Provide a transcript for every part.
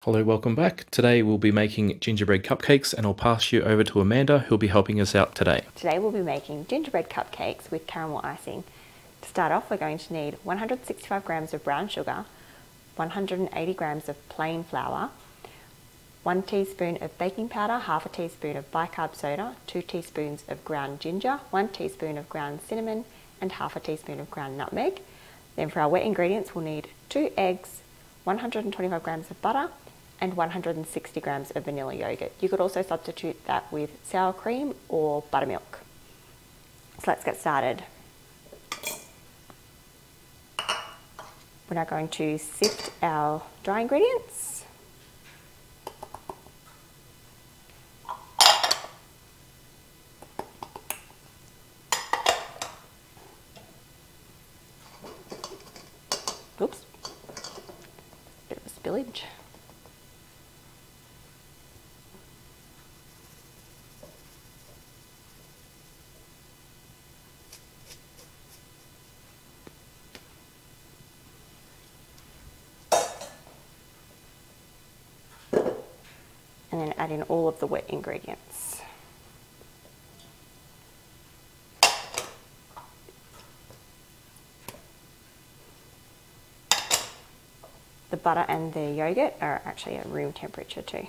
Hello, welcome back. Today we'll be making gingerbread cupcakes and I'll pass you over to Amanda who'll be helping us out today. Today we'll be making gingerbread cupcakes with caramel icing. To start off, we're going to need 165 grams of brown sugar, 180 grams of plain flour, 1 teaspoon of baking powder, half a teaspoon of bicarb soda, 2 teaspoons of ground ginger, 1 teaspoon of ground cinnamon and half a teaspoon of ground nutmeg. Then for our wet ingredients, we'll need 2 eggs, 125 grams of butter and 160 grams of vanilla yogurt. You could also substitute that with sour cream or buttermilk. So let's get started. We're now going to sift our dry ingredients. Oops, bit of a spillage. And then add in all of the wet ingredients. The butter and the yogurt are actually at room temperature too.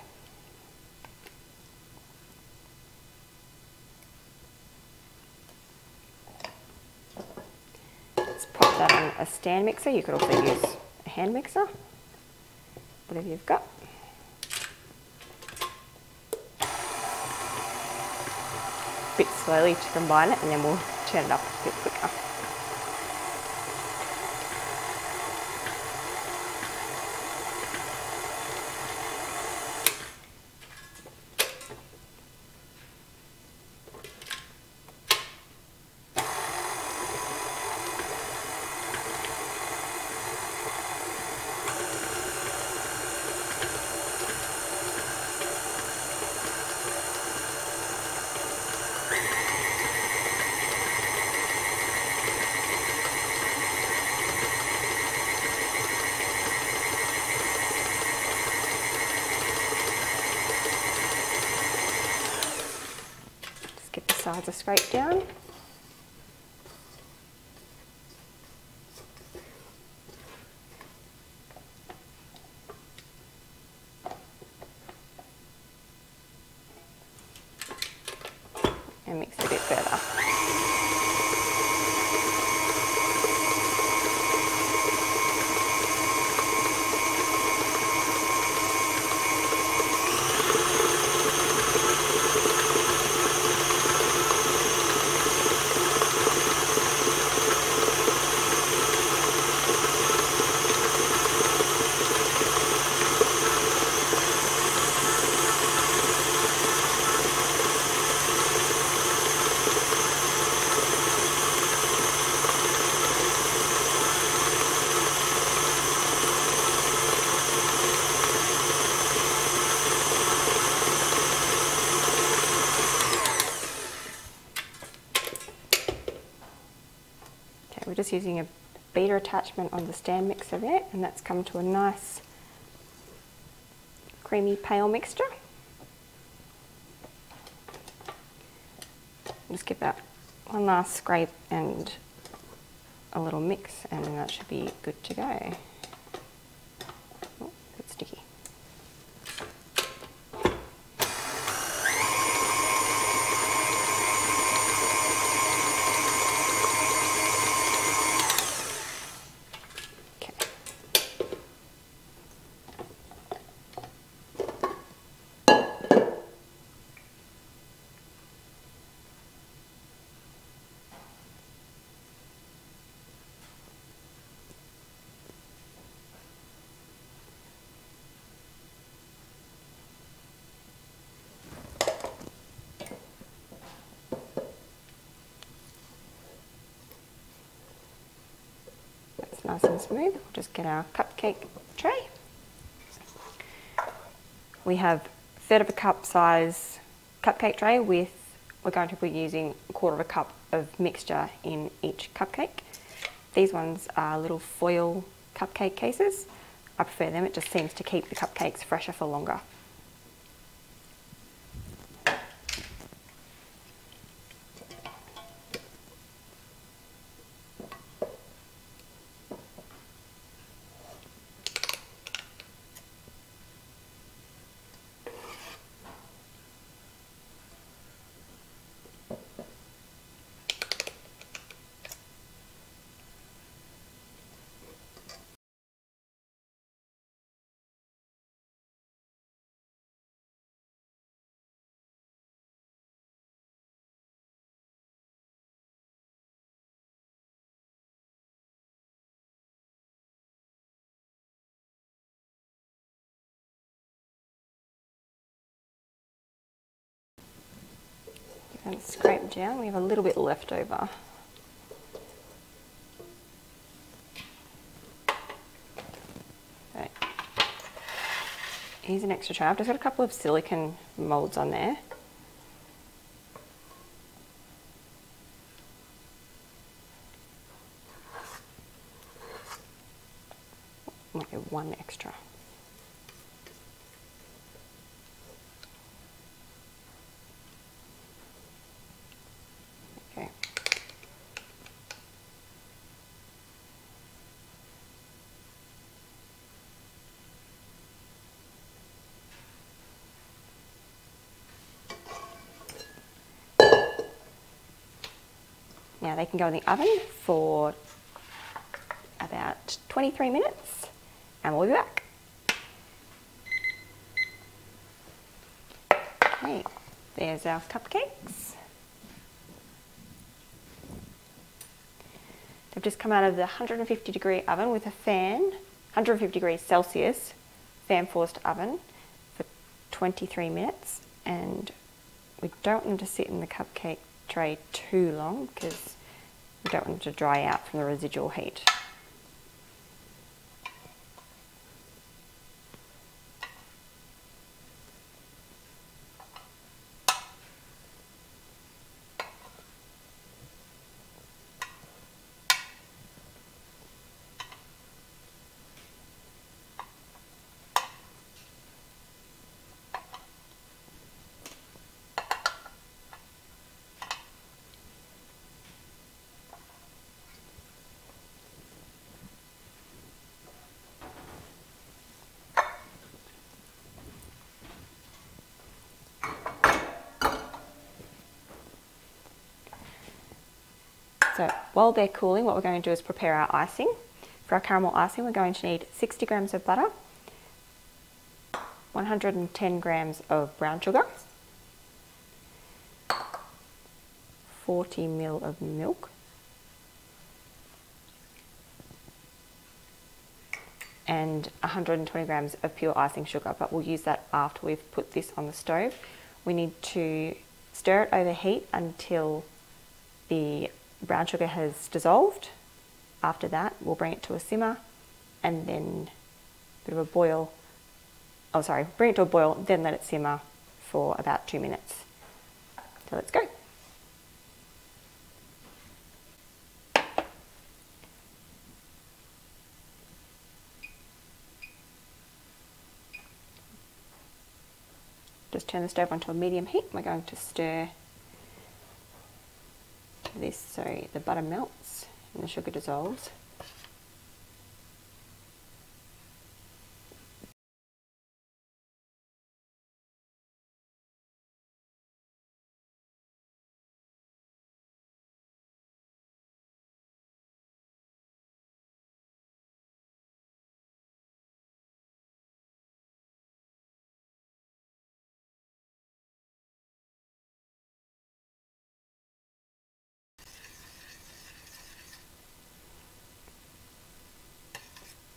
Let's pop that on a stand mixer. You could also use a hand mixer, whatever you've got. Bit slowly to combine it, and then we'll turn it up a bit quicker. Get the sides are scraped down. And mix it a bit further. We're just using a beater attachment on the stand mixer there, and that's come to a nice creamy pale mixture. Just give that one last scrape and a little mix, and then that should be good to go. Oh, a bit sticky. Nice and smooth. We'll just get our cupcake tray. We have 1/3 of a cup size cupcake tray with, we're going to be using 1/4 of a cup of mixture in each cupcake. These ones are little foil cupcake cases. I prefer them. It just seems to keep the cupcakes fresher for longer. And scrape down, we have a little bit left over. Okay. Here's an extra tray. I've just got a couple of silicone moulds on there. Might be one extra. Okay. Now they can go in the oven for about 23 minutes and we'll be back. Okay, there's our cupcakes. They've just come out of the 150-degree oven with a fan, 150 degrees Celsius, fan forced oven for 23 minutes, and we don't want them to sit in the cupcake tray too long because we don't want them to dry out from the residual heat. So while they're cooling, what we're going to do is prepare our icing. For our caramel icing, we're going to need 60 grams of butter, 110 grams of brown sugar, 40 ml of milk, and 120 grams of pure icing sugar, but we'll use that after we've put this on the stove. We need to stir it over heat until the brown sugar has dissolved. After that, we'll bring it to a simmer and then a bit of a boil. Oh, sorry, bring it to a boil, then let it simmer for about 2 minutes. So let's go. Just turn the stove onto a medium heat. We're going to stir this so the butter melts and the sugar dissolves.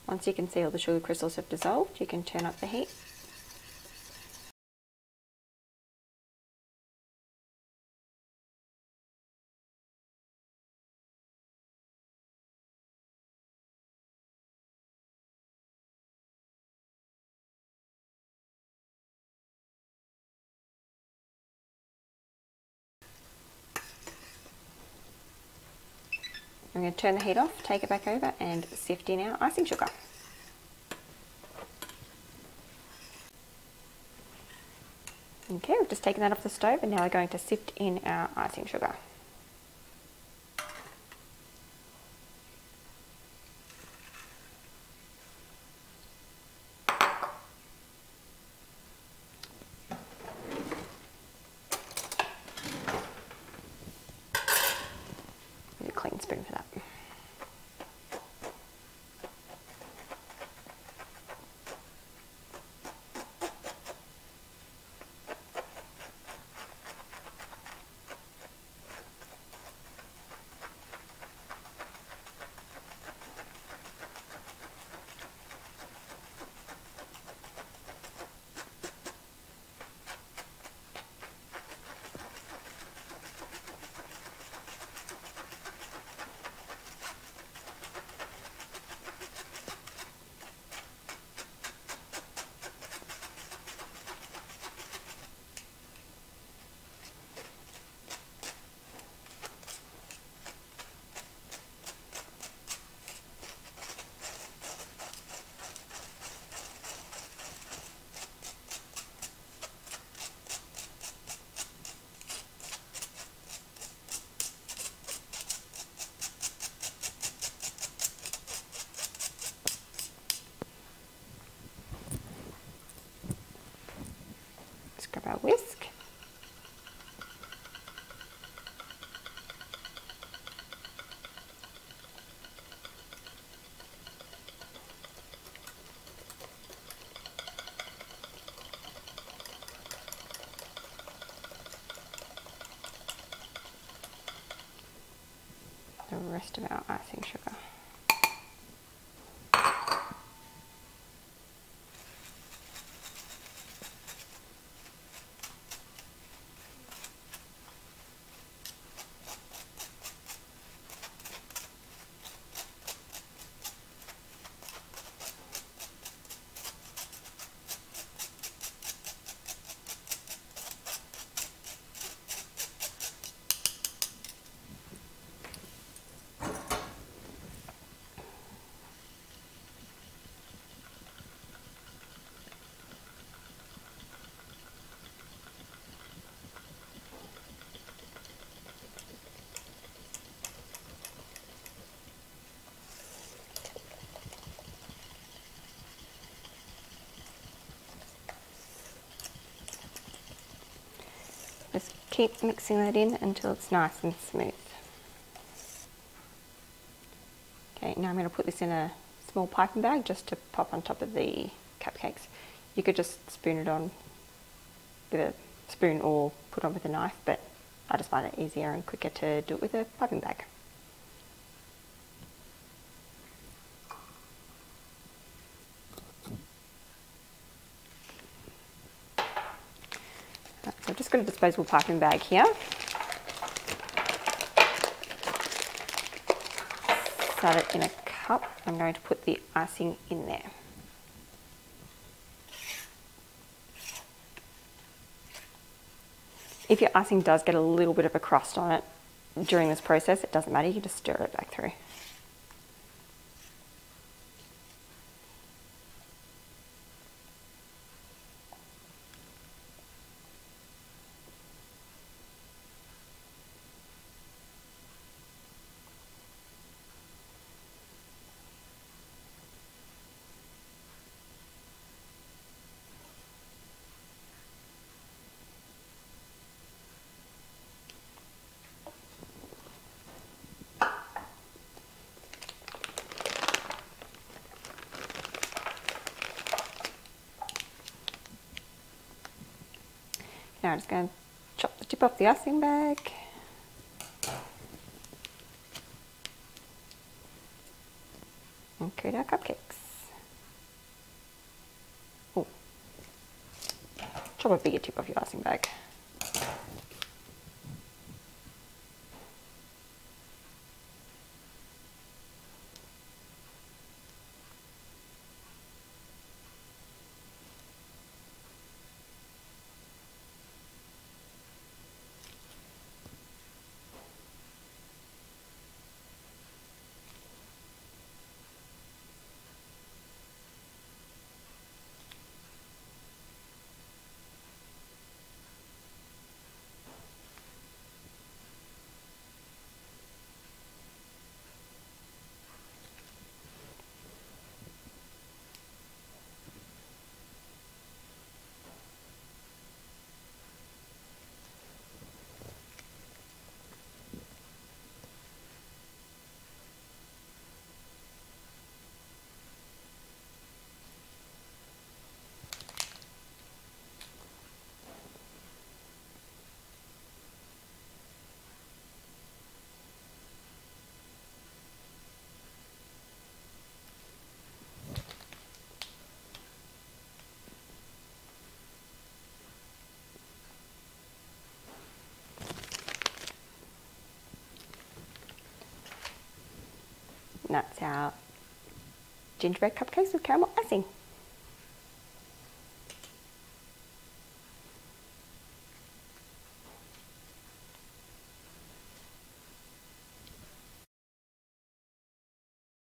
Once you can see all the sugar crystals have dissolved, you can turn up the heat. I'm going to turn the heat off, take it back over and sift in our icing sugar. Okay, we've just taken that off the stove and now we're going to sift in our icing sugar. Need a clean spoon for that. Grab our whisk. The rest of our icing sugar. Just keep mixing that in until it's nice and smooth. Okay, now I'm going to put this in a small piping bag just to pop on top of the cupcakes. You could just spoon it on with a spoon or put on with a knife, but I just find it easier and quicker to do it with a piping bag. So I've just got a disposable piping bag here. Set it in a cup. I'm going to put the icing in there. If your icing does get a little bit of a crust on it during this process, it doesn't matter, you can just stir it back through. Now I'm just going to chop the tip off the icing bag. And create our cupcakes. Oh, chop a bigger tip off your icing bag. that's our gingerbread cupcakes with caramel icing.